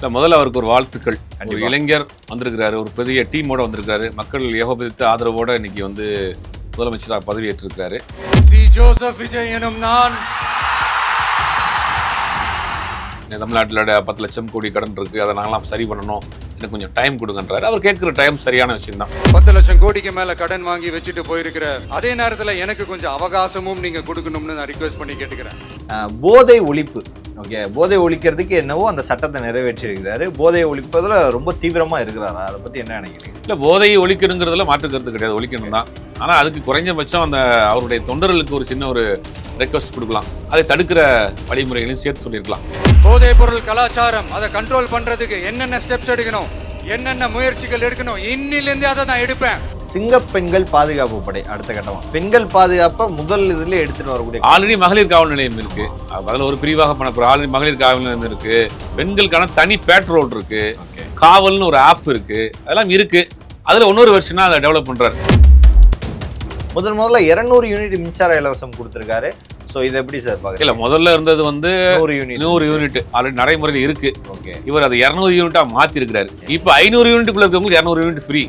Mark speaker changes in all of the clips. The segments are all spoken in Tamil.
Speaker 1: இல்லை, முதல்ல அவருக்கு ஒரு வாழ்த்துக்கள். ஒரு இளைஞர் வந்திருக்கிறாரு, ஒரு பெரிய டீமோட வந்திருக்காரு, மக்கள் ஏகோபித்த ஆதரவோட இன்னைக்கு வந்து முதலமைச்சராக பதவியேற்றிருக்காரு.
Speaker 2: சி ஜோசப் விஜய் எனும் நான்
Speaker 1: தமிழ்நாட்டில் 10 லட்சம் கோடி கடன் இருக்கு, அதை நாங்களாம் சரி பண்ணணும், எனக்கு கொஞ்சம் டைம் கொடுங்கன்றாரு. அவர் கேட்குற டைம் சரியான விஷயம் தான்.
Speaker 2: 10 லட்சம் கோடிக்கு மேல கடன் வாங்கி வச்சுட்டு போயிருக்கிற அதே நேரத்தில் எனக்கு கொஞ்சம் அவகாசமும் நீங்க கொடுக்கணும்னு நான் ரிக்வெஸ்ட் பண்ணி கேட்டுக்கிறேன்.
Speaker 3: போதை ஒழிப்பு, ஓகே, போதை ஒழிக்கிறதுக்கு என்னவோ அந்த சட்டத்தை நிறைவேற்றிருக்கிறாரு. போதை ஒழிப்பதில் ரொம்ப தீவிரமா இருக்கிறாரா? அதை பத்தி என்ன நினைக்கிறீங்க?
Speaker 1: இல்லை, போதையை ஒழிக்கணுங்கிறதுல மாற்று கருத்து கிடையாது, ஒழிக்கணும் தான். ஆனால் அதுக்கு குறைஞ்சபட்சம் அந்த அவருடைய தொண்டர்களுக்கு ஒரு சின்ன ஒரு ரெக்வஸ்ட் கொடுக்கலாம், அதை தடுக்கிற வழிமுறைகளையும் சேர்த்து சொல்லியிருக்கலாம்.
Speaker 2: போதைப் பொருள் கலாச்சாரம் அதை கண்ட்ரோல் பண்றதுக்கு என்னென்ன ஸ்டெப்ஸ் எடுக்கணும், என்னென்ன முயற்சிகள் எடுக்கணும், இன்னிலிருந்தே அதை நான் எடுப்பேன்.
Speaker 3: சிங்க பெண்கள் பாதுகாப்பு படை அடுத்த கட்டமா பெண்கள் பாதுகாப்பை முதல் இதுல எடுத்துட்டு வரக்கூடிய
Speaker 1: ஆல்ரெடி மகளிர் காவல் நிலையம் இருக்கு, அதில் ஒரு பிரிவாக பண்ண ஆல்ரெடி மகளிர் காவல் நிலையம் இருக்கு, பெண்களுக்கான தனி பேட்ரோல் இருக்கு, காவல்னு ஒரு ஆப் இருக்கு, அதெல்லாம் இருக்கு. அதுல இன்னொரு வருஷம்னா அதை டெவலப் பண்றாரு.
Speaker 3: முதல்ல 200 யூனிட் மின்சார இலவசம் கொடுத்திருக்காரு. ஸோ இது எப்படி சார் பார்க்க?
Speaker 1: இல்லை, முதல்ல இருந்தது வந்து
Speaker 3: 100
Speaker 1: யூனிட் ஆல்ரெடி நடைமுறையில் இருக்கு.
Speaker 3: ஓகே,
Speaker 1: இவர் அதை 200 யூனிட்டா மாத்தி இருக்கிறாரு. இப்போ 500 யூனிட்டுக்குள்ள இருக்கவங்களுக்கு 200 யூனிட் ஃப்ரீ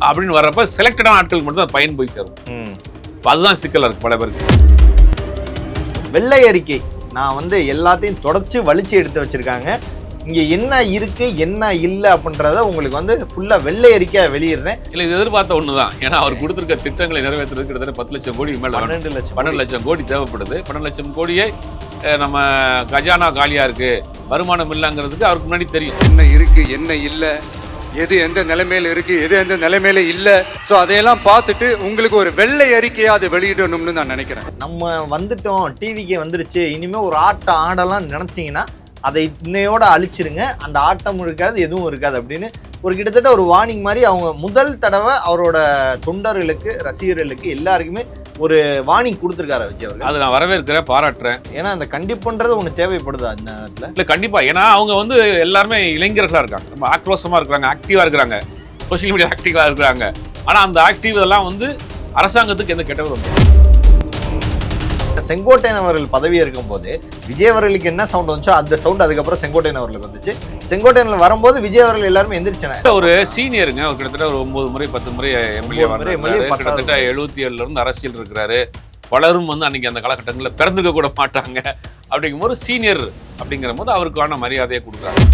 Speaker 1: அப்படின்னு வர்றப்ப செலக்டடான ஆட்களுக்கு மட்டும் தான் பயன் போய் சேரும். அதுதான் சிக்கலா இருக்கு பல பேருக்கு.
Speaker 3: வெள்ளை அறிக்கை நான் வந்து எல்லாத்தையும் தொடச்சு வலிச்சு எடுத்து வச்சிருக்காங்க. இங்க என்ன இருக்கு என்ன இல்லை அப்படின்றத உங்களுக்கு வந்து ஃபுல்லா வெள்ளை அறிக்கையா வெளியிடுறேன்.
Speaker 1: இல்லை, இது எதிர்பார்த்த ஒண்ணுதான். ஏன்னா அவர் கொடுத்திருக்க திட்டங்களை நிறைவேற்றுறதுக்கு கிட்டத்தட்ட 10 லட்சம் கோடிக்கு மேல 12 லட்சம் கோடி தேவைப்படுது. 12 லட்சம் கோடியை நம்ம கஜானா காலியா இருக்கு, வருமானம் இல்லைங்கிறதுக்கு அவருக்கு முன்னாடி தெரியும்.
Speaker 2: என்ன இருக்கு என்ன இல்லை, எது எந்த நிலைமையில இருக்கு, எது எந்த நிலைமையில இல்லை. ஸோ அதையெல்லாம் பார்த்துட்டு உங்களுக்கு ஒரு வெள்ளை அறிக்கையா அதை வெளியிடணும்னு நான் நினைக்கிறேன்.
Speaker 3: நம்ம வந்துட்டோம், டிவிக்கு வந்துருச்சு, இனிமே ஒரு ஆட்டம் ஆடலாம் நினைச்சீங்கன்னா அதை இன்னையோட அழிச்சிருங்க, அந்த ஆட்டம் இருக்காது எதுவும் இருக்காது அப்படின்னு ஒரு கிட்டத்தட்ட ஒரு வார்னிங் மாதிரி அவங்க முதல் தடவை அவரோட தொண்டர்களுக்கு ரசிகர்களுக்கு எல்லாருக்குமே ஒரு வார்னிங் கொடுத்துருக்காரு விஜய் அவர்கள்.
Speaker 1: அதை நான் வரவேற்கிறேன், பாராட்டுறேன்.
Speaker 3: ஏன்னா அந்த கண்டிப்புன்றது ஒன்று தேவைப்படுது அந்த நேரத்தில்.
Speaker 1: இல்லை, கண்டிப்பா. ஏன்னா அவங்க வந்து எல்லாருமே இளைஞர்களா இருக்காங்க, ரொம்ப ஆக்ரோஷமா இருக்கிறாங்க, ஆக்டிவா இருக்கிறாங்க, சோசியல் மீடியா ஆக்டிவா இருக்கிறாங்க. ஆனா அந்த ஆக்டிவ் இதெல்லாம் வந்து அரசாங்கத்துக்கு எந்த கெட்டவர் வந்து
Speaker 3: செங்கோட்டையன் அவர்கள் பதவி இருக்கும் போது விஜய் அவர்களுக்கு என்ன சவுண்ட் வந்துச்சோ அந்த சவுண்ட் அதுக்கப்புறம் செங்கோட்டையன் அவர்களுக்கு வந்துச்சு. செங்கோட்டையன்ல வரும்போது விஜய் அவர்கள் எல்லாருமே எந்திரிச்சன.
Speaker 1: ஒரு சீனியருங்க, ஒரு கிட்டத்தட்ட ஒரு 9 முறை 10 முறை எம்எல்ஏ, கிட்டத்தட்ட 77 இருந்து அரசியல் இருக்கிறாரு. பலரும் வந்து அன்னைக்கு அந்த காலகட்டங்களில் பிறந்துக்க கூட மாட்டாங்க. அப்படிங்கும் போது சீனியர் அப்படிங்கிற போது அவருக்கான மரியாதையை கொடுக்குறாங்க.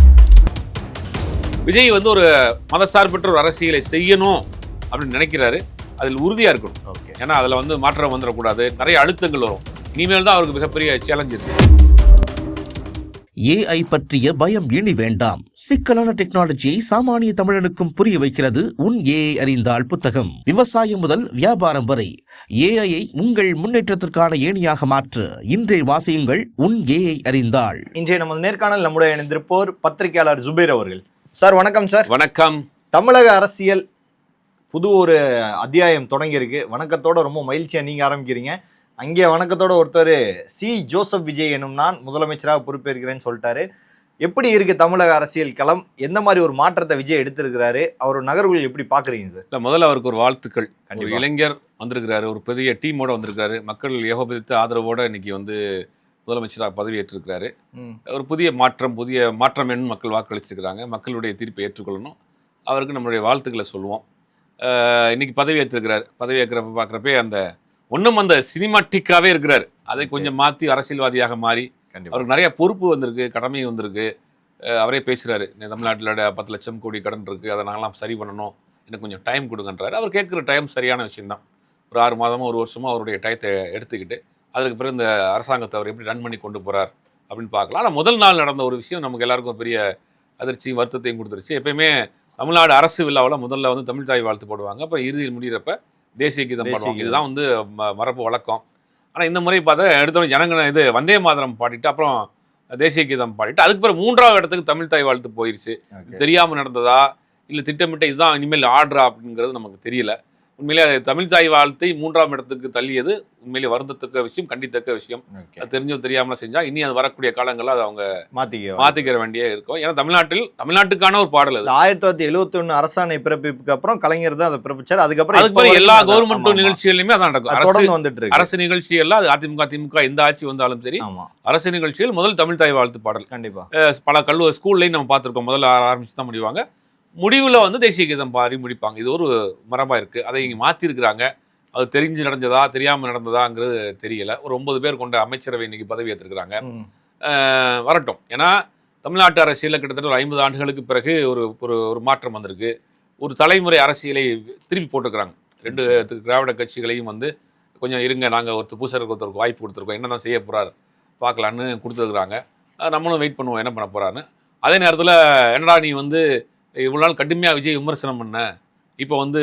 Speaker 1: விஜய் வந்து ஒரு மதசார்பற்ற ஒரு அரசியலை செய்யணும் அப்படின்னு நினைக்கிறாரு, அதில் உறுதியா இருக்கணும். ஓகே, ஏன்னா அதுல வந்து மாற்றம் வந்துடக்கூடாது, நிறைய அழுத்தங்கள் வரும். இனிமேல் தான் அவருக்கு மிகப்பெரிய சேலஞ்ச் இருக்கு.
Speaker 4: ஏஐ பற்றிய பயம் இனி வேண்டாம். சிக்கலான டெக்னாலஜியை சாமானிய தமிழனுக்கும் புரிய வைக்கிறது உன் ஏஐ அறிந்தால் புத்தகம். விவசாயம் முதல் வியாபாரம் வரை ஏஐயை உங்கள் முன்னேற்றத்திற்கான ஏணியாக மாற்று. இன்றைய வாசியுங்கள் உன் ஏஐ அறிந்தால்.
Speaker 3: இன்றைய நமது நேர்காணல் நம்முடைய இணைந்திருப்போர் பத்திரிகையாளர் ஜுபேர் அவர்கள். சார் வணக்கம். சார்
Speaker 1: வணக்கம்.
Speaker 3: தமிழக அரசியல் புது ஒரு அத்தியாயம் தொடங்கியிருக்கு. வணக்கத்தோட ரொம்ப மகிழ்ச்சியா நீங்க ஆரம்பிக்கிறீங்க. அங்கே வணக்கத்தோட ஒருத்தர் சி ஜோசப் விஜய் எனும் நான் முதலமைச்சராக பொறுப்பேற்கிறேன்னு சொல்லிட்டாரு. எப்படி இருக்கு தமிழக அரசியல் களம்? எந்த மாதிரி ஒரு மாற்றத்தை விஜய் எடுத்திருக்கிறாரு? அவரோட நகர்வுகள் எப்படி பாக்குறீங்க சார்?
Speaker 1: இல்லை, முதல்ல அவருக்கு ஒரு வாழ்த்துக்கள். ஒரு இளைஞர் வந்திருக்கிறாரு, ஒரு பெரிய டீமோட வந்திருக்காரு, மக்கள் ஏகோபித்த ஆதரவோட இன்னைக்கு வந்து முதலமைச்சராக பதவியேற்றிருக்கிறாரு. ஒரு புதிய மாற்றம் என்னும் மக்கள் வாக்களிச்சிருக்கிறாங்க. மக்களுடைய தீர்ப்பை ஏற்றுக்கொள்ளணும். அவருக்கு நம்மளுடைய வாழ்த்துக்களை சொல்லுவோம். இன்னைக்கு பதவி ஏற்றிருக்கிறார். பதவி ஏற்கிறப்ப பார்க்குறப்பே அந்த ஒன்றும் அந்த சினிமாட்டிக்காவே இருக்கிறார். அதை கொஞ்சம் மாற்றி அரசியல்வாதியாக மாறி அவருக்கு நிறைய பொறுப்பு வந்திருக்கு, கடமை வந்திருக்கு. அவரே பேசுகிறாரு, தமிழ்நாட்டில் 10 லட்சம் கோடி கடன் இருக்குது, அதை நாங்களாம் சரி பண்ணணும், எனக்கு கொஞ்சம் டைம் கொடுங்கன்றாரு. அவர் கேட்குற டைம் சரியான விஷயம்தான். ஒரு 6 மாதமோ 1 வருஷமோ அவருடைய டயத்தை எடுத்துக்கிட்டு அதுக்கு பிறகு இந்த அரசாங்கத்தை அவர் எப்படி ரன் பண்ணி கொண்டு போகிறார் அப்படின்னு பார்க்கலாம். ஆனால் முதல் நாள் நடந்த ஒரு விஷயம் நமக்கு எல்லாருக்கும் பெரிய அதிர்ச்சியும் வருத்தத்தையும் கொடுத்துருச்சு. எப்பயுமே தமிழ்நாடு அரசு விழாவில் முதல்ல வந்து தமிழ் தாய் வாழ்த்து போடுவாங்க, அப்புறம் இறுதியில் முடிகிறப்ப தேசிய கீதம் பாடுவாங்க. இதுதான் வந்து மரபு வழக்கம். ஆனால் இந்த முறை பார்த்தா எடுத்தோடனே ஜனங்கன இது வந்தே மாதரம் பாடிட்டு அப்புறம் தேசிய கீதம் பாடிட்டு அதுக்கு பிறகு 3வது இடத்துக்கு தமிழ் தாய் வாழ்த்து போயிடுச்சு. தெரியாமல் நடந்ததா இல்லை திட்டமிட்ட இதுதான் இனிமேல் ஆடுறா அப்படிங்கிறது நமக்கு தெரியல. உண்மையிலே அது தமிழ் தாய் வாழ்த்தை 3ஆம் இடத்துக்கு தள்ளியது உண்மையிலே வருந்தத்தக்க விஷயம், கண்டித்தக்க விஷயம். அது தெரிஞ்சோ தெரியாமல செஞ்சா இனி அது வரக்கூடிய காலங்களில் அது அவங்க மாத்திக்கிற வேண்டிய இருக்கும். ஏன்னா தமிழ்நாட்டுக்கான ஒரு பாடல் அது.
Speaker 3: 1971 அரசாணை பிறப்பிப்புக்கு அப்புறம் கலைஞர் தான் அதை பிறப்பிச்சார். அதுக்கப்புறம்
Speaker 1: எல்லா கவர்மெண்ட் நிகழ்ச்சிகளிலுமே அதான் நடக்கும்.
Speaker 3: தொடர்ந்து வந்துட்டு இருக்கு.
Speaker 1: அரசு நிகழ்ச்சிகள்ல அது அதிமுக திமுக எந்த ஆட்சி வந்தாலும் சரி, அரசு நிகழ்ச்சிகள் முதல் தமிழ் தாய் வாழ்த்து பாடல்.
Speaker 3: கண்டிப்பா
Speaker 1: பல ஸ்கூல்லையும் நம்ம பார்த்திருக்கோம். முதல்ல ஆரம்பிச்சு தான் முடிவாங்க, முடிவில் வந்து தேசிய கீதம் பாடி முடிப்பாங்க. இது ஒரு மரபா இருக்கு. அதை இங்கே மாற்றிருக்கிறாங்க. அது தெரிஞ்சு நடந்ததா தெரியாமல் நடந்ததாங்கிறது தெரியல. ஒரு 9 பேர் கொண்ட அமைச்சரவை இன்னைக்கு பதவி ஏற்றிருக்கிறாங்க. வரட்டும். ஏன்னா தமிழ்நாட்டு அரசியலில் கிட்டத்தட்ட ஒரு 50 ஆண்டுகளுக்கு பிறகு ஒரு மாற்றம் வந்திருக்கு. ஒரு தலைமுறை அரசியலை திருப்பி போட்டுக்கிறாங்க. 2 திராவிட கட்சிகளையும் வந்து கொஞ்சம் இருங்க, நாங்கள் ஒருத்தருக்கு வாய்ப்பு கொடுத்துருக்கோம், என்ன தான் செய்ய போகிறார் பார்க்கலான்னு கொடுத்துருக்குறாங்க. நம்மளும் வெயிட் பண்ணுவோம் என்ன பண்ண போகிறான்னு. அதே நேரத்தில் என்னடா நீ வந்து இவ்வளோ நாள் கடுமையாக விஜய் விமர்சனம் பண்ண, இப்போ வந்து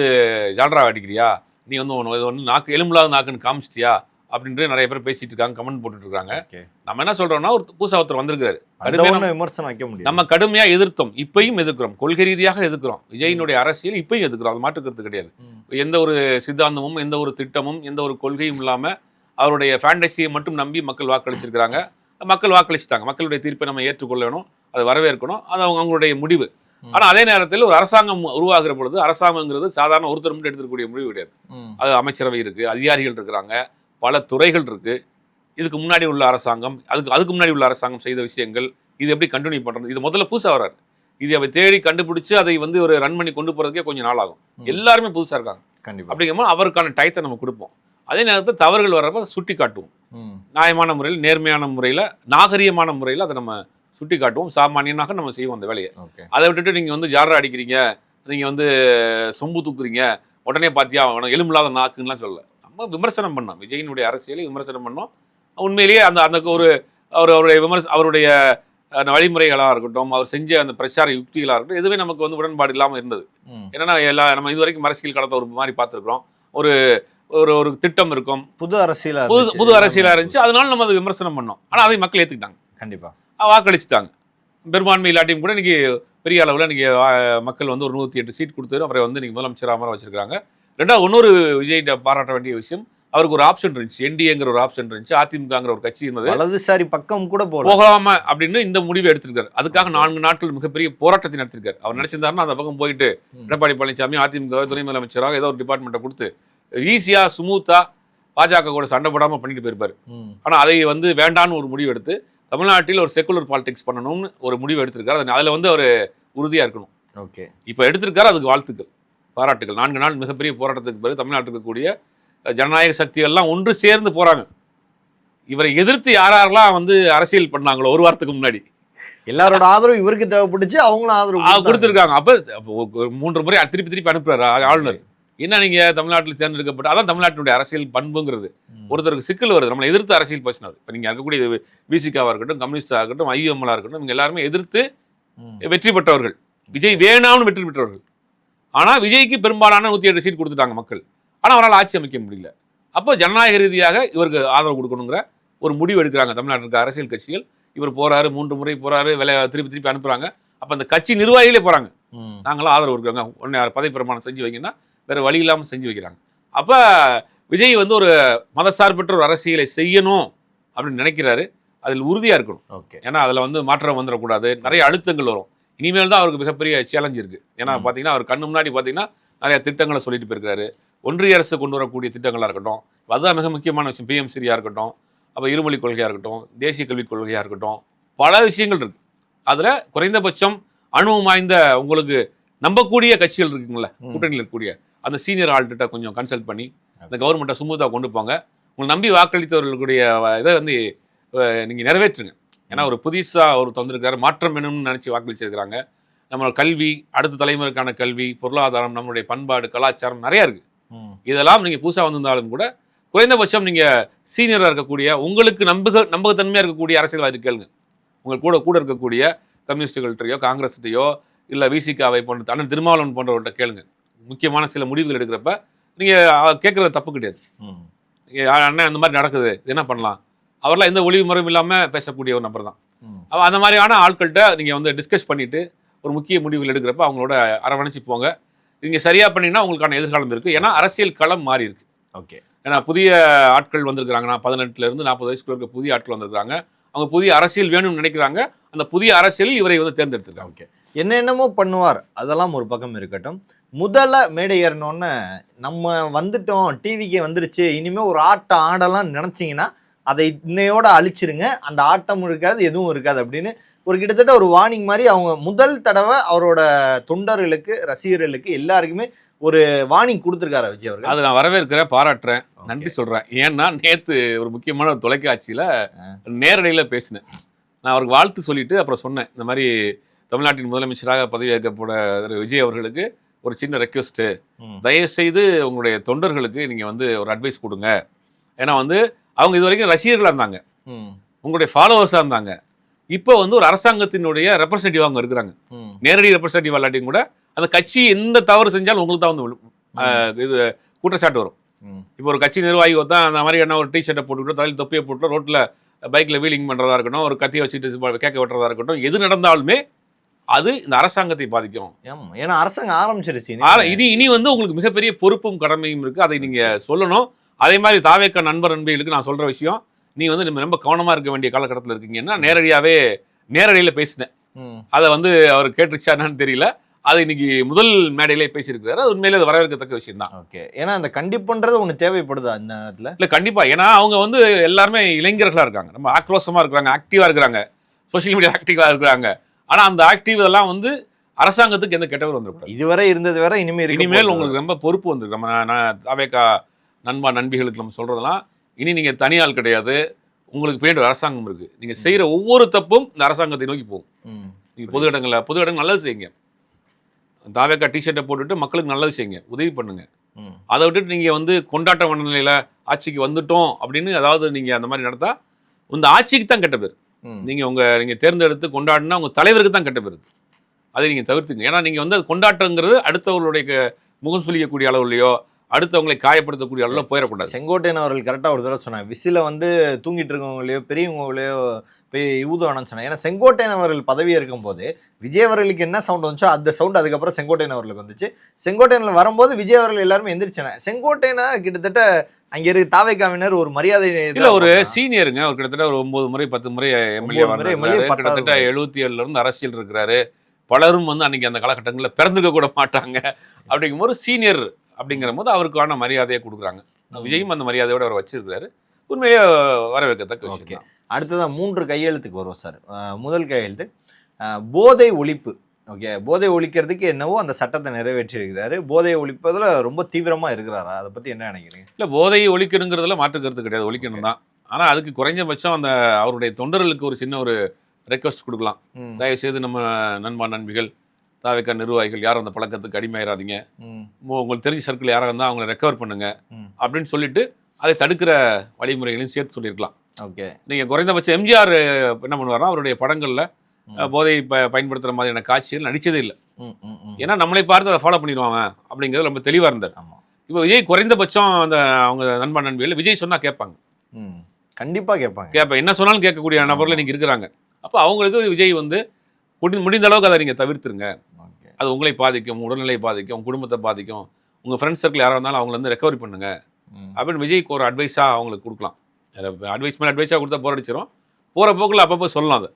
Speaker 1: ஜால்ரா அடிக்கிறியா, நீ வந்து ஒன்று நாக்கு எலும்புலாத நாக்குன்னு காமிச்சிட்டியா அப்படின்ட்டு நிறைய பேர் பேசிட்டு இருக்காங்க, கமெண்ட் போட்டுட்டு இருக்காங்க. நம்ம என்ன சொல்றோம்னா, ஒரு புதுசா ஒருத்தர் வந்திருக்காரு,
Speaker 3: விமர்சனம் வைக்க முடியும்.
Speaker 1: நம்ம கடுமையா எதிர்த்தோம், இப்பயும் எதிர்க்கிறோம், கொள்கை ரீதியாக எதிர்க்கிறோம். விஜயினுடைய அரசியல் இப்பயும் எதிர்க்கிறோம், அது மாற்றுக்கிறது கிடையாது. எந்த ஒரு சித்தாந்தமும் எந்த ஒரு திட்டமும் எந்த ஒரு கொள்கையும் இல்லாம அவருடைய ஃபேண்டசியை மட்டும் நம்பி மக்கள் வாக்களிச்சிருக்கிறாங்க. மக்கள் வாக்களிச்சிட்டாங்க. மக்களுடைய தீர்ப்பை நம்ம ஏற்றுக்கொள்ள வேணும், அதை வரவேற்கணும், அது அவங்களுடைய முடிவு. ஆனா அதே நேரத்தில் ஒரு அரசாங்கம் உருவாகிற பொழுது அரசாங்கங்கிறது சாதாரண ஒருத்தர் மட்டும் எடுத்துக்கூடிய முடிவு கிடையாது. அது அமைச்சரவை இருக்கு, அதிகாரிகள் இருக்கிறாங்க, பல துறைகள் இருக்கு. இதுக்கு முன்னாடி உள்ள அரசாங்கம், அதுக்கு முன்னாடி உள்ள அரசாங்கம் செய்த விஷயங்கள், இது எப்படி கண்டினியூ பண்றது, இது முதல்ல புதுசா வர்றாரு. இது அவை தேடி கண்டுபிடிச்சு அதை வந்து ஒரு ரன் பண்ணி கொண்டு போறதுக்கே கொஞ்சம் நாள் ஆகும். எல்லாருமே புதுசா இருக்காங்க. அப்படிங்கும்போது அவருக்கான டயத்தை நம்ம கொடுப்போம். அதே நேரத்தில் தவறுகள் வர்றப்ப சுட்டி காட்டுவோம். நியாயமான முறையில், நேர்மையான முறையில், நாகரீகமான முறையில் அதை நம்ம சுட்டி காட்டுவோம். சாமானியனாக நம்ம செய்வோம் அந்த வேலையை. அதை விட்டுட்டு நீங்கள் வந்து ஜாரா அடிக்கிறீங்க, நீங்கள் வந்து சொம்பு தூக்குறீங்க, உடனே பார்த்தியா எலும்பில்லாத நாக்குன்னெலாம் சொல்லலை. நம்ம விமர்சனம் பண்ணோம், விஜயினுடைய அரசியலை விமர்சனம் பண்ணோம். உண்மையிலேயே அந்த ஒரு அவருடைய வழிமுறைகளாக இருக்கட்டும், அவர் செஞ்ச அந்த பிரச்சார யுக்திகளாக இருக்கட்டும், எதுவுமே நமக்கு வந்து உடன்பாடு இல்லாமல் இருந்தது. ஏன்னா நம்ம இதுவரைக்கும் அரசியல் காலத்தை ஒரு மாதிரி பார்த்துருக்குறோம். ஒரு திட்டம் இருக்கும், புது அரசியலாக இருந்துச்சு, அதனால நம்ம அதை விமர்சனம் பண்ணோம். ஆனால் அதை மக்கள் ஏற்றுக்கிட்டாங்க, கண்டிப்பாக வாக்களிச்சுட்டாங்க. பெரும்பான்மை இல்லாட்டியும் கூட இன்னைக்கு பெரிய அளவில் இன்னைக்கு மக்கள் வந்து ஒரு 108 சீட் கொடுத்து அவரை வந்து இன்னைக்கு முதலமைச்சராக வச்சிருக்காங்க. ரெண்டாவது இன்னொரு விஜய்கிட்ட பாராட்ட வேண்டிய விஷயம், அவருக்கு ஒரு ஆப்ஷன் இருந்துச்சு, என்டிஏங்கிற ஒரு ஆப்ஷன் இருந்துச்சு, அதிமுகங்கிற ஒரு கட்சி இருந்தது,
Speaker 3: வலதுசாரி பக்கம் கூட
Speaker 1: போகலாமா அப்படின்னு இந்த முடிவை எடுத்திருக்காரு. அதுக்காக 4 நாட்கள் மிகப்பெரிய போராட்டத்தை நடத்திருக்காரு. அவர் நினைச்சிருந்தாருன்னா அந்த பக்கம் போயிட்டு எடப்பாடி பழனிசாமி அதிமுக துணை முதலமைச்சராக ஏதோ ஒரு டிபார்ட்மெண்ட்டை கொடுத்து ஈஸியா ஸ்மூத்தா பாஜக கூட சண்டை போடாம பண்ணிட்டு போயிருப்பாரு. ஆனா அதை வந்து வேண்டான்னு ஒரு முடிவு எடுத்து தமிழ்நாட்டில் ஒரு செக்குலர் பாலிடிக்ஸ் பண்ணணும்னு ஒரு முடிவு எடுத்திருக்காரு. அதில் வந்து அவர் உறுதியா இருக்கணும். ஓகே, இப்போ எடுத்திருக்காரு, அதுக்கு வாழ்த்துக்கள், பாராட்டுகள். 4 நாள் மிகப்பெரிய போராட்டத்துக்கு பிறகு தமிழ்நாட்டுக்கு இருக்கக்கூடிய ஜனநாயக சக்திகள்லாம் ஒன்று சேர்ந்து போறாங்க. இவரை எதிர்த்து யாரெல்லாம் வந்து அரசியல் பண்ணாங்களோ ஒரு வாரத்துக்கு முன்னாடி
Speaker 3: எல்லாரோட ஆதரவு இவருக்கு தேவைப்பட்டுச்சு, அவங்களும் ஆதரவு
Speaker 1: கொடுத்துருக்காங்க. அப்ப 3 முறை திருப்பி அனுப்புறாரு ஆளுநர். என்ன நீங்க தமிழ்நாட்டில் தேர்ந்தெடுக்கப்பட்ட, அதான் தமிழ்நாட்டினுடைய அரசியல் பண்புங்கிறது. ஒருத்தருக்கு சிக்கல் வருது, நம்மளை எதிர்த்து அரசியல் பேசினார். இப்போ நீங்க இருக்கக்கூடிய விசிகாவா இருக்கட்டும், கம்யூனிஸ்டா இருக்கட்டும், ஐஎம்எல்லா இருக்கட்டும், இவங்க எல்லாருமே எதிர்த்து வெற்றி பெற்றவர்கள், விஜய் வேணாம்னு வெற்றி பெற்றவர்கள். ஆனா விஜய்க்கு பெரும்பாலான 108 சீட் கொடுத்துட்டாங்க மக்கள். ஆனா அவரால் ஆட்சி அமைக்க முடியல. அப்போ ஜனநாயக ரீதியாக இவருக்கு ஆதரவு கொடுக்கணுங்கிற ஒரு முடிவு எடுக்கிறாங்க தமிழ்நாட்டிற்கு அரசியல் கட்சிகள். இவர் போறாரு, 3 முறை போறாரு, திருப்பி அனுப்புறாங்க. அப்ப அந்த கட்சி நிர்வாகிகளே போறாங்க, நாங்களாம் ஆதரவு இருக்காங்க, உடனே பதவி பிரமாணம் செஞ்சு வைங்கன்னா வேற வழி இல்லாமல் செஞ்சு வைக்கிறாங்க. அப்ப விஜய் வந்து ஒரு மதசார்பற்ற ஒரு அரசியலை செய்யணும் அப்படின்னு நினைக்கிறாரு. அதில் உறுதியா இருக்கணும். ஓகே, ஏன்னா அதுல வந்து மாற்றம் வந்துடக்கூடாது, நிறைய அழுத்தங்கள் வரும். இனிமேல் தான் அவருக்கு மிகப்பெரிய சேலஞ்ச் இருக்கு. ஏன்னா பாத்தீங்கன்னா அவர் கண்ணு முன்னாடி பாத்தீங்கன்னா நிறைய திட்டங்களை சொல்லிட்டு போயிருக்காரு. ஒன்றிய அரசு கொண்டு வரக்கூடிய திட்டங்களா இருக்கட்டும், அதுதான் மிக முக்கியமான விஷயம். பிஎம்சிரியா இருக்கட்டும், அப்ப இருமொழி கொள்கையா இருக்கட்டும், தேசிய கல்விக் கொள்கையா இருக்கட்டும், பல விஷயங்கள் இருக்கு. அதுல குறைந்தபட்சம் அனுபவம் வாய்ந்த உங்களுக்கு நம்பக்கூடிய கட்சிகள் இருக்குங்களா, கூட்டணியில் இருக்கக்கூடிய அந்த சீனியர் ஆள்கிட்ட கொஞ்சம் கன்சல்ட் பண்ணி இந்த கவர்மெண்ட்டை சுமூத்தாக கொண்டு போங்க. உங்களை நம்பி வாக்களித்தவர்களுடைய இதை வந்து நீங்கள் நிறைவேற்றுங்க. ஏன்னா ஒரு புதுசாக ஒரு தந்திருக்காரு, மாற்றம் வேணும்னு நினச்சி வாக்களிச்சிருக்கிறாங்க. நம்மளோட கல்வி, அடுத்த தலைமுறைக்கான கல்வி, பொருளாதாரம், நம்மளுடைய பண்பாடு, கலாச்சாரம் நிறையா இருக்குது. இதெல்லாம் நீங்கள் புதுசாக வந்திருந்தாலும் கூட குறைந்தபட்சம் நீங்கள் சீனியராக இருக்கக்கூடிய, உங்களுக்கு நம்பகத்தன்மையாக இருக்கக்கூடிய அரசியல்வாதி கேளுங்க. உங்களுக்கு கூட இருக்கக்கூடிய கம்யூனிஸ்டுகள்கிட்டையோ காங்கிரஸ்கிட்டையோ இல்லை விசிகாவை போன்ற அண்ணன் திருமாவளவன் போன்றவர்கிட்ட கேளுங்க. முக்கியமான சில முடிவுகள் எடுக்கிறப்ப நீங்கள் கேட்குறது தப்பு கிடையாது. அண்ணன் அந்த மாதிரி நடக்குது, என்ன பண்ணலாம், அவரெல்லாம் எந்த ஒளிவு முறையும் இல்லாமல் பேசக்கூடிய ஒரு நபர் தான். அந்த மாதிரியான ஆட்கள்கிட்ட நீங்கள் வந்து டிஸ்கஸ் பண்ணிவிட்டு ஒரு முக்கிய முடிவுகள் எடுக்கிறப்ப அவங்களோட அரவணைச்சு போங்க. நீங்க சரியா பண்ணீங்கன்னா உங்களுக்கான எதிர்காலம் இருக்கு. ஏன்னா அரசியல் களம் மாறி இருக்கு.
Speaker 3: ஓகே.
Speaker 1: ஏன்னா புதிய ஆட்கள் வந்திருக்காங்க. நான் 18 இருந்து 40 வயசுக்குள்ள இருக்க புதிய ஆட்கள் வந்திருக்காங்க. அவங்க புதிய அரசியல் வேணும்னு நினைக்கிறாங்க. அந்த புதிய அரசியலில் இவரை வந்து தேர்ந்தெடுத்திருக்காங்க.
Speaker 3: ஓகே. என்னென்னமோ பண்ணுவார், அதெல்லாம் ஒரு பக்கம் இருக்கட்டும். முதல்ல மேடை ஏறினோன்னு நம்ம வந்துட்டோம், டிவிக்கு வந்துருச்சு, இனிமேல் ஒரு ஆட்டம் ஆடலாம்னு நினச்சிங்கன்னா அதை இன்னையோட அழிச்சிருங்க, அந்த ஆட்டம் இருக்காது எதுவும் இருக்காது அப்படின்னு ஒரு கிட்டத்தட்ட ஒரு வார்னிங் மாதிரி அவங்க முதல் தடவை அவரோட தொண்டர்களுக்கு, ரசிகர்களுக்கு எல்லாருக்குமே ஒரு வார்னிங் கொடுத்துருக்காரு விஜய் அவர்கள்.
Speaker 1: அதை நான் வரவேற்கிறேன், பாராட்டுறேன், நன்றி சொல்றேன். ஏன்னா நேற்று ஒரு முக்கியமான தொலைக்காட்சியில் நேரடியில் பேசினேன். நான் அவருக்கு வாழ்த்து சொல்லிட்டு அப்புறம் சொன்னேன், இந்த மாதிரி தமிழ்நாட்டின் முதலமைச்சராக பதவியேற்கப்பட விஜய் அவர்களுக்கு ஒரு சின்ன ரெக்வெஸ்ட்டு, தயவுசெய்து உங்களுடைய தொண்டர்களுக்கு நீங்கள் வந்து ஒரு அட்வைஸ் கொடுங்க. ஏன்னா வந்து அவங்க இது வரைக்கும் ரசிகர்களாக இருந்தாங்க, உங்களுடைய ஃபாலோவர்ஸாக இருந்தாங்க. இப்போ வந்து ஒரு அரசாங்கத்தினுடைய ரெப்ரஸன்டேட்டிவ் அவங்க இருக்கிறாங்க. நேரடி ரெப்ரஸன்டேட்டிவ் இல்லாட்டியும் கூட அந்த கட்சி எந்த தவறு செஞ்சாலும் உங்களுக்கு தான் வந்து இது குற்றச்சாட்டு வரும். இப்போ ஒரு கட்சி நிர்வாகி தான் அந்த மாதிரி என்ன ஒரு டிஷர்ட்டை போட்டுக்கிட்டோ தலையில் தொப்பியை போட்டு ரோட்டில் பைக்கில் வீலிங் பண்ணுறதா இருக்கட்டும், ஒரு கத்தியை வச்சுட்டு கேட்க வெட்டுறதா இருக்கட்டும், எது நடந்தாலுமே அது இந்த அரசாங்கத்தை பாதிக்கும்.
Speaker 3: ஏன்னா அரசாங்கம் ஆரம்பிச்சிருச்சு.
Speaker 1: இனி வந்து உங்களுக்கு மிகப்பெரிய பொறுப்பும் கடமையும் இருக்குது, அதை நீங்கள் சொல்லணும். அதே மாதிரி தாவேக்கா நண்பர் நண்பிகளுக்கு நான் சொல்கிற விஷயம், நீ வந்து நம்ம ரொம்ப கவனமாக இருக்க வேண்டிய காலகட்டத்தில் இருக்கீங்கன்னா நேரடியில் பேசினேன். அதை வந்து அவர் கேட்டுருச்சா என்னன்னு தெரியல. அது இன்னைக்கு முதல் மேடையிலே பேசியிருக்கிறாரு. அது உண்மையிலே அது வரவேற்கத்தக்க விஷயம் தான்.
Speaker 3: ஓகே. ஏன்னா அந்த கண்டிப்புன்றது ஒன்று தேவைப்படுதா இந்த நேரத்தில்?
Speaker 1: இல்லை, கண்டிப்பாக. ஏன்னா அவங்க வந்து எல்லாருமே இளைஞர்களாக இருக்காங்க, ரொம்ப ஆக்ரோஷமாக இருக்கிறாங்க, ஆக்டிவாக இருக்கிறாங்க, சோஷியல் மீடியா ஆக்டிவாக இருக்கிறாங்க. ஆனால் அந்த ஆக்டிவ் இதெல்லாம் வந்து அரசாங்கத்துக்கு எந்த கெட்டவர் வந்துருக்கும்.
Speaker 3: இதுவரை இருந்தது வேற, இனிமேல்
Speaker 1: உங்களுக்கு ரொம்ப பொறுப்பு வந்துருக்கு. நம்ம தாவேக்கா நண்பா நண்பிகளுக்கு நம்ம சொல்கிறதெல்லாம், இனி நீங்கள் தனியால் கிடையாது, உங்களுக்கு பின்னாடி அரசாங்கம் இருக்குது. நீங்கள் செய்கிற ஒவ்வொரு தப்பும் இந்த அரசாங்கத்தை நோக்கி போகும். நீங்கள் பொது இடங்கள் நல்லது செய்யுங்க. தாவேக்கா டிஷர்ட்டை போட்டுட்டு மக்களுக்கு நல்லது செய்யுங்க, உதவி பண்ணுங்க. அதை விட்டுட்டு நீங்கள் வந்து கொண்டாட்ட மனநிலையில் ஆட்சிக்கு வந்துட்டோம் அப்படின்னு அதாவது நீங்கள் அந்த மாதிரி நடத்தா இந்த ஆட்சிக்கு தான் கெட்ட பேர். நீங்கள் தேர்ந்தெடுத்து கொண்டாடினா உங்கள் தலைவருக்கு தான் கெட்ட பேர். அதை நீங்கள் தவிர்த்துங்க. ஏன்னா நீங்கள் வந்து அது கொண்டாட்டங்கிறது அடுத்தவர்களுடைய முகம் சொல்லிக்கக்கூடிய அளவுலையோ அடுத்தவங்களை காயப்படுத்தக்கூடிய அளவில் போயிடக்கூடாது.
Speaker 3: செங்கோட்டையன் அவர்கள் கரெக்டாக ஒரு தடவை சொன்னாங்க, விசில வந்து தூங்கிட்டு இருக்கவங்களையோ பெரியவங்களையோ போய் ஊதுவானு சொன்னாங்க. ஏன்னா செங்கோட்டையன் அவர்கள் பதவி இருக்கும் போது விஜய் அவர்களுக்கு என்ன சவுண்ட் வந்துச்சோ அந்த சவுண்ட் அதுக்கப்புறம் செங்கோட்டையன் அவர்களுக்கு வந்துச்சு. செங்கோட்டையனில் வரும்போது விஜய் அவர்கள் எல்லாருமே எந்திரிச்சாங்க. செங்கோட்டையனா கிட்டத்தட்ட அங்கே இருக்க தாவேக்காவினர் ஒரு மரியாதை இல்லை,
Speaker 1: ஒரு சீனியருங்க. ஒரு கிட்டத்தட்ட ஒரு 9 முறை 10 முறை எம்எல்ஏ, கிட்டத்தட்ட 77 அரசியல் இருக்கிறாரு. பலரும் வந்து அன்னைக்கு அந்த காலகட்டங்களில் பிறந்துக்க கூட மாட்டாங்க. அப்படிங்கும் போது சீனியர் அப்படிங்கிற போது அவருக்கான மரியாதையை கொடுக்குறாங்க. விஜயும் அந்த மரியாதையோடு அவர் வச்சிருக்கிறாரு. உண்மையிலேயே வரவேற்கத்தக்க விஷயம்.
Speaker 3: அடுத்ததான் 3 கையெழுத்துக்கு வருவோம் சார். முதல் கையெழுத்து போதை ஒழிப்பு. ஓகே, போதை ஒழிக்கிறதுக்கு என்னவோ அந்த சட்டத்தை நிறைவேற்றியிருக்கிறாரு. போதையை ஒழிப்பதில் ரொம்ப தீவிரமாக இருக்கிறாரா? அதை பற்றி என்ன நினைக்கிறீங்க?
Speaker 1: இல்லை, போதையை ஒழிக்கணுங்கிறதுல மாற்று கருத்து கிடையாது, ஒழிக்கணும் தான். ஆனால் அதுக்கு குறைஞ்சபட்சம் அந்த அவருடைய தொண்டர்களுக்கு ஒரு சின்ன ஒரு ரெக்வஸ்ட் கொடுக்கலாம். தயவுசெய்து நம்ம நண்பா நண்பிகள் தாவேக்கா நிர்வாகிகள் யாரும் அந்த பழக்கத்துக்கு அடிமையாயிராதீங்க, உங்களுக்கு தெரிஞ்ச சர்க்கிள் யாராக இருந்தால் அவங்கள ரெக்கவர் பண்ணுங்க அப்படின்னு சொல்லிட்டு அதை தடுக்கிற வழிமுறைகளையும் சேர்த்து சொல்லியிருக்கலாம்.
Speaker 3: ஓகே.
Speaker 1: நீங்கள் குறைந்தபட்சம் எம்ஜிஆர் என்ன பண்ணுவார்னா அவருடைய படங்களில் போதை பயன்படுத்துகிற மாதிரியான காட்சிகள் நடித்ததே இல்லை. ஏன்னா நம்மளை பார்த்து அதை ஃபாலோ பண்ணிடுவாங்க அப்படிங்கிறது ரொம்ப தெளிவாக இருந்தார். இப்போ விஜய் குறைந்தபட்சம் அந்த அவங்க நண்பா நண்பிகள் விஜய் சொன்னால் கேட்பாங்க,
Speaker 3: கண்டிப்பாக கேட்பாங்க.
Speaker 1: என்ன சொன்னாலும் கேட்கக்கூடிய நபர்கள் இன்னைக்கு இருக்கிறாங்க. அப்போ அவங்களுக்கு விஜய் வந்து முடிந்த அளவுக்கு அதை நீங்கள் தவிர்த்துருங்க. அது உங்களை பாதிக்கும், உங்கள் உடல்நிலை பாதிக்கும், உங்கள் குடும்பத்தை பாதிக்கும், உங்கள் ஃப்ரெண்ட்ஸ் சர்க்கிள் யாராக இருந்தாலும் அவங்கள வந்து ரெக்கவரி பண்ணுங்க அப்படின்னு விஜய்க்கு ஒரு அட்வைஸாக அவங்களுக்கு கொடுக்கலாம். அட்வைஸ் மேலே அட்வைஸாக கொடுத்தா போர் அடிச்சிடும். போகிற போக்கில் அப்பப்போ சொல்லலாம்.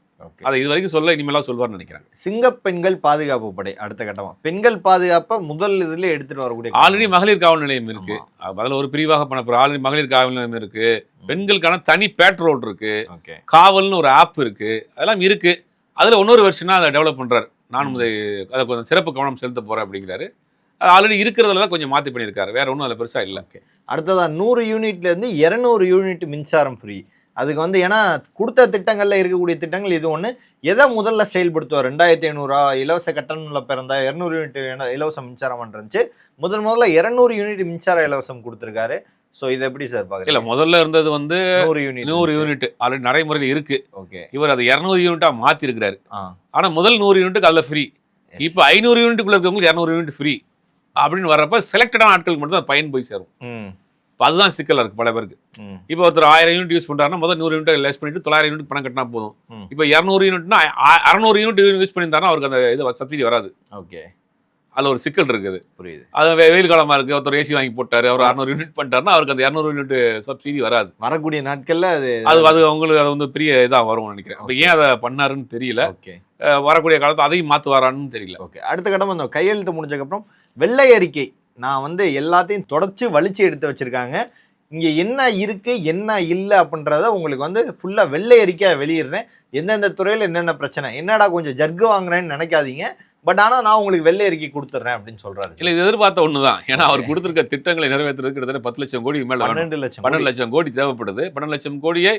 Speaker 1: அதை இது வரைக்கும் சொல்ல இனிமேலாம் சொல்வார்னு நினைக்கிறேன்.
Speaker 3: சிங்கப்பெண்கள் பாதுகாப்பு படை அடுத்த கட்டமாக பெண்கள் பாதுகாப்பை முதல் இதில் எடுத்துகிட்டு வரக்கூடிய
Speaker 1: ஆல்ரெடி மகளிர் காவல் நிலையம் இருக்குது, அதில் ஒரு பிரிவாக பண்ண ஆல்ரெடி மகளிர் காவல் நிலையம் இருக்குது. பெண்களுக்கான தனி பேட்ரோல் இருக்குது, காவல்னு ஒரு ஆப் இருக்குது, அதெல்லாம் இருக்குது. அதில் இன்னொரு வருஷனாக அதை டெவலப் பண்ணுறாரு. நான் அதை கொஞ்சம் சிறப்பு கவனம் செலுத்த போகிறேன் அப்படிங்கிறாரு. அது ஆல்ரெடி இருக்கிறதுல தான் கொஞ்சம் மாற்றி பண்ணியிருக்காரு, வேறு ஒன்றும் அதில் பெருசாக இல்லை.
Speaker 3: அடுத்ததான் 100 யூனிட்லேருந்து 200 யூனிட் மின்சாரம் ஃப்ரீ. அதுக்கு வந்து ஏன்னா கொடுத்த திட்டங்களில் இருக்கக்கூடிய திட்டங்கள் இது ஒன்று. எதை முதல்ல செயல்படுத்துவார்? 2500 இலவச கட்டணமில் பிறந்த 200 யூனிட் இலவச மின்சாரம் இருந்துச்சு. முதல்ல 200 யூனிட் மின்சார இலவசம் கொடுத்துருக்காரு. ஸோ இதை எப்படி சார் பார்க்குறீங்க?
Speaker 1: இல்லை, முதல்ல இருந்தது வந்து 100 யூனிட் ஆல்ரெடி நடைமுறையில் இருக்குது.
Speaker 3: ஓகே, இவர்
Speaker 1: அதை 200 யூனிட்டாக மாற்றிருக்கிறாரு. ஆனால் முதல் 100 யூனிட்டுக்கு அதில் ஃப்ரீ. இப்போ 500 யூனிட்டுக்குள்ளே இருக்கவங்களுக்கு 200 யூனிட் ஃப்ரீ அப்படின்னு வர்றப்ப செலக்டடான ஆட்களுக்கு மட்டும் தான் பயன் போய் சேரும். இப்போ அதுதான் சிக்கலாக இருக்குது பல பேருக்கு. இப்போ ஒருத்தர் 1000 யூனிட் யூஸ் பண்ணுறாருன்னா முதல் 100 யூனிட் லெஸ் பண்ணிட்டு 900 யூனிட் பணம் கட்டினா போதும். இப்போ 200 யூனிட்னா 600 யூனிட் யூஸ் பண்ணியிருந்தாருன்னா அவருக்கு அந்த இது சப்சிடி வராது.
Speaker 3: ஓகே,
Speaker 1: அதில் ஒரு சிக்கல் இருக்குது.
Speaker 3: புரியுது.
Speaker 1: அது வெயில் காலமாக இருக்குது, ஒருத்தர் ஏசி வாங்கி போட்டார், அவர் 600 யூனிட் பண்ணிட்டாருன்னா அவருக்கு அந்த 200 யூனிட் சப்சிடி வராது.
Speaker 3: வரக்கூடிய நாட்கள்ல அது
Speaker 1: அது அவங்களுக்கு அது வந்து பெரிய இதாக வரும்னு நினைக்கிறேன். அப்போ ஏன் அதை பண்ணாருன்னு தெரியல.
Speaker 3: ஓகே,
Speaker 1: வரக்கூடிய காலத்தை அதையும் மாற்றுவாரான்னு தெரியல.
Speaker 3: ஓகே. அடுத்த கட்டம் அந்த கையெழுத்து முடிஞ்சதுக்கப்புறம் வெள்ளை அறிக்கை நான் வந்து எல்லாத்தையும் தொடச்சு வலிச்சு எடுத்து வச்சிருக்காங்க. இங்கே என்ன இருக்கு என்ன இல்லை அப்படின்றத உங்களுக்கு வந்து ஃபுல்லாக வெள்ளை அறிக்கையாக வெளியிடுறேன். எந்தெந்த துறையில் என்னென்ன பிரச்சனை, என்னடா கொஞ்சம் ஜர்கு வாங்குறேன்னு நினைக்காதீங்க, பட் ஆனால் நான் உங்களுக்கு வெள்ளை அறிக்கை கொடுத்துட்றேன் அப்படின்னு சொல்றாரு.
Speaker 1: இல்லை, இது எதிர்பார்த்த ஒன்று தான். ஏன்னா அவர் கொடுத்துருக்க திட்டங்களை நிறைவேற்றுறதுக்கு கிட்டத்தட்ட 10 லட்சம் கோடி மேலே 12 லட்சம் கோடி தேவைப்படுது. 12 லட்சம் கோடியை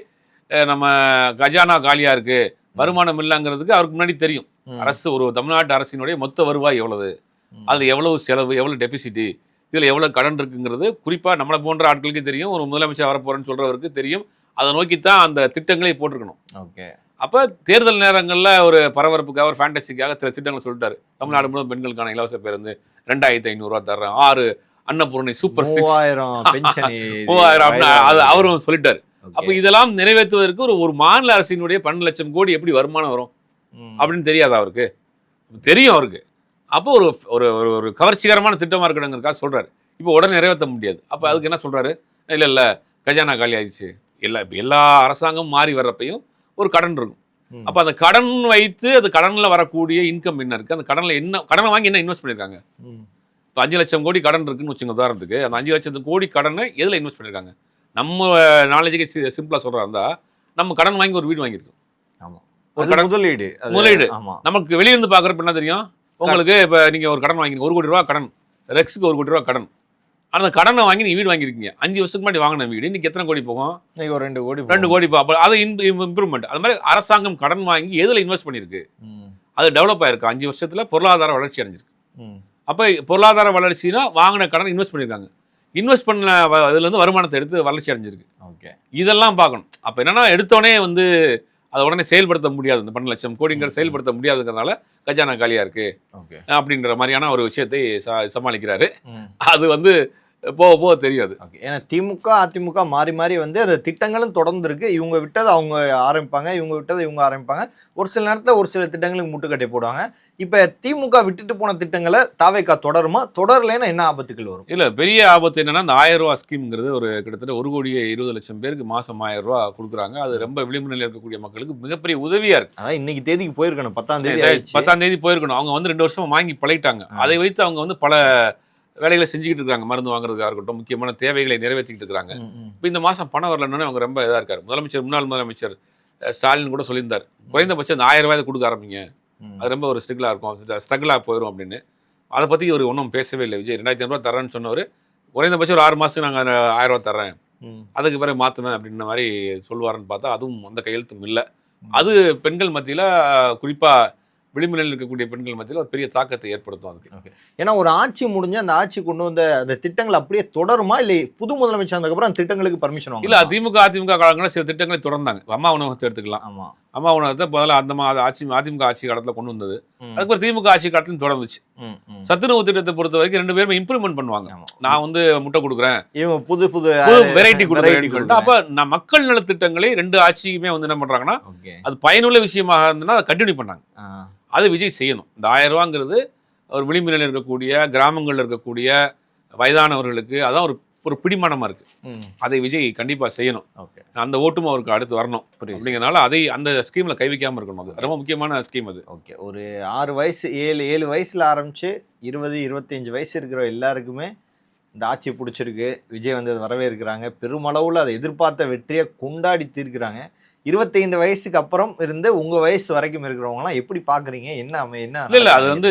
Speaker 1: நம்ம கஜானா காலியா இருக்கு, வருமானம் இல்லைங்கிறதுக்கு அவருக்கு முன்னாடி தெரியும். அரசு ஒரு தமிழ்நாட்டு அரசினுடைய மொத்த வருவாய் எவ்வளவு, அதில் எவ்வளவு செலவு, எவ்வளவு டெபிசிட்டி, இதில் எவ்வளோ கடன் இருக்குங்கிறது குறிப்பாக நம்மளை போன்ற ஆட்களுக்கு தெரியும். ஒரு முதலமைச்சர் வரப்போறேன்னு சொல்றவருக்கு தெரியும். அதை நோக்கித்தான் அந்த திட்டங்களை போட்டிருக்கணும்.
Speaker 3: ஓகே.
Speaker 1: அப்போ தேர்தல் நேரங்களில் ஒரு பரபரப்புக்காக ஒரு ஃபேண்டசிக்காக சில திட்டங்களை சொல்லிட்டாரு. தமிழ்நாடு முழுவதும் பெண்களுக்கான இலவச பேருந்து 2500 ரூபா தர்றேன், 6 அன்னபூர்ணி சூப்பர் 3000 அது அவரும் சொல்லிட்டாரு. அப்போ இதெல்லாம் நிறைவேற்றுவதற்கு ஒரு மாநில அரசினுடைய 12 லட்சம் கோடி எப்படி வருமானம் வரும் அப்படின்னு தெரியாதா அவருக்கு? தெரியும் அவருக்கு. அப்போ ஒரு ஒரு கவர்ச்சிகரமான திட்டமாக இருக்கணுங்கிறதுக்காக சொல்றாரு. இப்போ உடனே நிறைவேற்ற முடியாது. அப்போ அதுக்கு என்ன சொல்றாரு? இல்லை கஜானா காலி ஆயிடுச்சு. எல்லா அரசாங்கம் மாறி வர்றப்பையும் ஒரு கடன் இருக்கும். அப்போ அந்த கடன் வைத்து அது கடனில் வரக்கூடிய இன்கம் என்ன இருக்குது, அந்த கடனில் என்ன கடனை வாங்கி என்ன இன்வெஸ்ட் பண்ணியிருக்காங்க? இப்போ 5 லட்சம் கோடி கடன் இருக்குன்னு வச்சுங்க உதாரணத்துக்கு. அந்த 5 லட்சம் கோடி கடனை எதில் இன்வெஸ்ட் பண்ணியிருக்காங்க? நம்ம நாலேஜுக்கு சிம்பிளாக சொல்கிறா இருந்தால் நம்ம கடன் வாங்கி ஒரு வீடு வாங்கியிருக்கோம்.
Speaker 3: ஆமாம், ஒரு கடன் முதலீடு.
Speaker 1: நமக்கு வெளியிருந்து பார்க்குறப்ப என்ன தெரியும்? உங்களுக்கு இப்போ நீங்கள் ஒரு கடன் வாங்கிங்க, 1 கோடி ரூபா கடன், ரெக்ஸுக்கு 1 கோடி ரூபா கடன். அந்த கடனை வாங்கி நீங்கள் வீடு வாங்கியிருக்கீங்க. 5 வருஷத்துக்கு முன்னாடி வாங்கின வீடு இன்னைக்கு எத்தனை கோடி போகும்?
Speaker 3: 2 கோடி.
Speaker 1: 2 கோடி. அப்போ அது இம்ப்ரூவ்மெண்ட். அது மாதிரி அரசாங்கம் கடன் வாங்கி எதில் இன்வெஸ்ட் பண்ணியிருக்கு, அது டெவலப் ஆயிருக்கு. 5 வருஷத்துல பொருளாதார வளர்ச்சி அடைஞ்சிருக்கு. அப்போ பொருளாதார வளர்ச்சினா வாங்கின கடன் இன்வெஸ்ட் பண்ணியிருக்காங்க. இன்வெஸ்ட் பண்ண இதுலேருந்து வருமானத்தை எடுத்து வளர்ச்சி அடைஞ்சிருக்கு.
Speaker 3: ஓகே, இதெல்லாம்
Speaker 1: பார்க்கணும். அப்போ என்னன்னா எடுத்தோடனே வந்து அதை உடனே செயல்படுத்த முடியாது. இந்த 12 லட்சம் கோடிங்கிற செயல்படுத்த முடியாதுங்கிறதுனால கஜானா காலியா இருக்கு அப்படின்ற மாதிரியான ஒரு விஷயத்தை சமாளிக்கிறாரு. அது வந்து போக போக தெரியாது.
Speaker 3: ஏன்னா திமுக அதிமுக மாறி மாறி வந்து அந்த திட்டங்களும் தொடர்ந்து இருக்கு. இவங்க விட்டதை அவங்க ஆரம்பிப்பாங்க, இவங்க விட்டதை இவங்க ஆரம்பிப்பாங்க. ஒரு சில நேரத்தில் ஒரு சில திட்டங்களுக்கு முட்டுக்கட்டை போடுவாங்க. இப்போ திமுக விட்டுட்டு போன திட்டங்களை தாவேக்கா தொடருமா? தொடரலைன்னா என்ன ஆபத்துக்கள் வரும்?
Speaker 1: இல்லை, பெரிய ஆபத்து என்னன்னா இந்த 1000 ரூபா ஸ்கீம்ங்கிறது ஒரு கிட்டத்தட்ட 1,20,00,000 பேருக்கு மாசம் 1000 ரூபா கொடுக்குறாங்க. அது ரொம்ப விளிம்புநிலையில் இருக்கக்கூடிய மக்களுக்கு மிகப்பெரிய உதவியா இருக்கு.
Speaker 3: அதான் இன்னைக்கு தேதிக்கு போயிருக்கணும்,
Speaker 1: 10ஆம் தேதி போயிருக்கணும். அவங்க வந்து 2 வருஷமா வாங்கி பழகிட்டாங்க. அதை வைத்து அவங்க வந்து பல வேலைகளை செஞ்சுக்கிட்டு இருக்காங்க. மருந்து வாங்குறதுக்காக இருக்கட்டும், முக்கியமான தேவைகளை நிறைவேற்றிக்கிட்டு இருக்காங்க. இப்போ இந்த மாதம் பணம் வரலன்னு அவங்க ரொம்ப இதாக இருக்காரு. முன்னாள் முதலமைச்சர் ஸ்டாலின் கூட சொல்லியிருந்தார், குறைந்தபட்சம் இந்த 1000 ரூபாய் கொடுக்க ஆரம்பிங்க, அது ரொம்ப ஒரு ஸ்ட்ரகிளாக போயிடும் அப்படின்னு. அதை பற்றி ஒரு ஒன்றும் பேசவே இல்லை. விஜய் 2500 ரூபா தரேன்னு சொன்னவர் குறிந்தபட்சம் ஒரு 6 மாதத்துக்கு நாங்கள் 1000 ரூபா தர்றேன், அதுக்கு பிறகு மாற்றுவேன் அப்படின்ற மாதிரி சொல்லுவாருன்னு பார்த்தா அதுவும் அந்த கையெழுத்தும் இல்லை. அது பெண்கள் மத்தியில், குறிப்பாக விளிம்புநிலையில் இருக்கக்கூடிய பெண்கள் மத்தியில் ஒரு பெரிய தாக்கத்தை ஏற்படுத்தும் அதுக்கு.
Speaker 3: ஏன்னா ஒரு ஆட்சி முடிஞ்சு அந்த ஆட்சி கொண்டு வந்த அந்த திட்டங்கள் அப்படியே தொடருமா, இல்லை புது முதலமைச்சர் வந்ததுக்கப்புறம் அந்த திட்டங்களுக்கு பர்மிஷன் வாங்க?
Speaker 1: இல்லை, அதிமுக காலங்களில் சில திட்டங்களை தொடர்ந்தாங்க. அம்மா உணவகத்தை எடுத்துக்கலாம்.
Speaker 3: ஆமாம்,
Speaker 1: அம்மா உணவகத்தை முதல்ல அதிமுக ஆட்சி காலத்தில் கொண்டு வந்தது. அதுக்கப்புறம் திமுக ஆட்சி காலத்திலும் தொடர்ந்துச்சு. சத்துணவு திட்டத்தை பொறுத்த வரைக்கும் 2 பேருமே இம்ப்ரூவ்மெண்ட் பண்ணுவாங்க. நான் வந்து முட்டை கொடுக்குறேன்,
Speaker 3: இவங்க புது புது
Speaker 1: வெரைட்டி கொடுக்குறேன். அப்போ நான் மக்கள் நல திட்டங்களை 2 ஆட்சியுமே வந்து என்ன பண்றாங்கன்னா, அது பயனுள்ள விஷயமாக இருந்ததுன்னா அதை கண்டினியூ பண்ணாங்க. அது விஜய் செய்யணும். இந்த 1000 ரூபாங்கிறது ஒரு விளிம்புநிலையில் இருக்கக்கூடிய கிராமங்களில் இருக்கக்கூடிய வயதானவர்களுக்கு அதான் ஒரு பிடிமானமாக இருக்கு. அதை விஜய் கண்டிப்பாக செய்யணும். அந்த ஓட்டும் அவருக்கு அடுத்து வரணும் அப்படிங்கிறதுனால அதை அந்த ஸ்கீமில் கை வைக்காமல் இருக்கணும். அது ரொம்ப முக்கியமான ஸ்கீம் அது.
Speaker 3: ஓகே, ஒரு 6 வயசு 7 வயசில் ஆரம்பித்து 20-25 வயசு இருக்கிற எல்லாருக்குமே இந்த ஆட்சி பிடிச்சிருக்கு. விஜய் வந்து வரவேற்கிறாங்க. பெருமளவில் அதை எதிர்பார்த்த வெற்றியை கொண்டாடி தீர்க்கிறாங்க. 25 வயசுக்கு அப்புறம் இருந்து உங்கள் வயசு வரைக்கும் இருக்கிறவங்களாம் எப்படி பார்க்குறீங்க? என்ன
Speaker 1: இல்லை, அது வந்து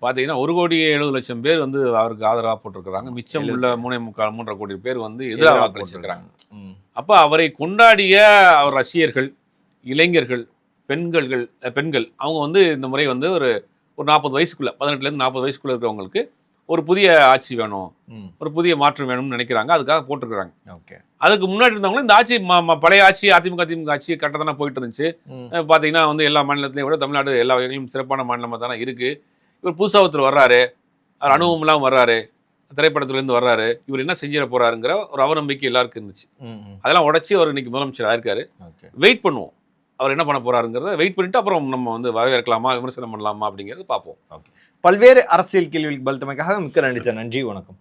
Speaker 1: பார்த்தீங்கன்னா 1,70,00,000 பேர் வந்து அவருக்கு ஆதரவாக போட்டிருக்கிறாங்க. மிச்சம் உள்ள 3.25 கோடி பேர் வந்து எதிராக வாக்களிச்சிருக்கிறாங்க. அப்போ அவரை கொண்டாடிய அவர் ரசிகர்கள், இளைஞர்கள், பெண்கள் அவங்க வந்து இந்த முறை வந்து ஒரு 40 வயசுக்குள்ள 18லேருந்து 40 வயசுக்குள்ள இருக்கிறவங்களுக்கு ஒரு புதிய ஆட்சி வேணும், ஒரு புதிய மாற்றம் வேணும்னு நினைக்கிறாங்க. அதுக்காக போட்டிருக்கிறாங்க.
Speaker 3: ஓகே, அதுக்கு
Speaker 1: முன்னாடி இருந்தவங்களும் இந்த ஆட்சி பழைய ஆட்சி அதிமுக ஆட்சி கரெக்டாக தானே போயிட்டு இருந்துச்சு. பார்த்தீங்கன்னா வந்து எல்லா மாநிலத்திலையும் விட தமிழ்நாடு எல்லா வகையிலும் சிறப்பான மாநிலமாக தானே இருக்கு. இவர் புதுசாக ஒருத்தர் வர்றாரு, அவர் அனுபவம் இல்லாமல் வர்றாரு, திரைப்படத்துலேருந்து வர்றாரு, இவர் என்ன செஞ்சிட போறாருங்கிற ஒரு அவநம்பிக்கை எல்லாருக்கும் இருந்துச்சு. அதெல்லாம் உடச்சி அவர் இன்னைக்கு முதலமைச்சர் ஆயிருக்காரு. வெயிட் பண்ணுவோம், அவர் என்ன பண்ண போறாருங்கிறத வெயிட் பண்ணிட்டு அப்புறம் நம்ம வந்து வரவேற்கலாமா, விமர்சனம் பண்ணலாமா அப்படிங்கிறது பார்ப்போம்.
Speaker 3: பல்வேறு அரசியல் கேள்விகளுக்கு பதில் தமைக்காக மிக்க நன்றி சார். நன்றி, வணக்கம்.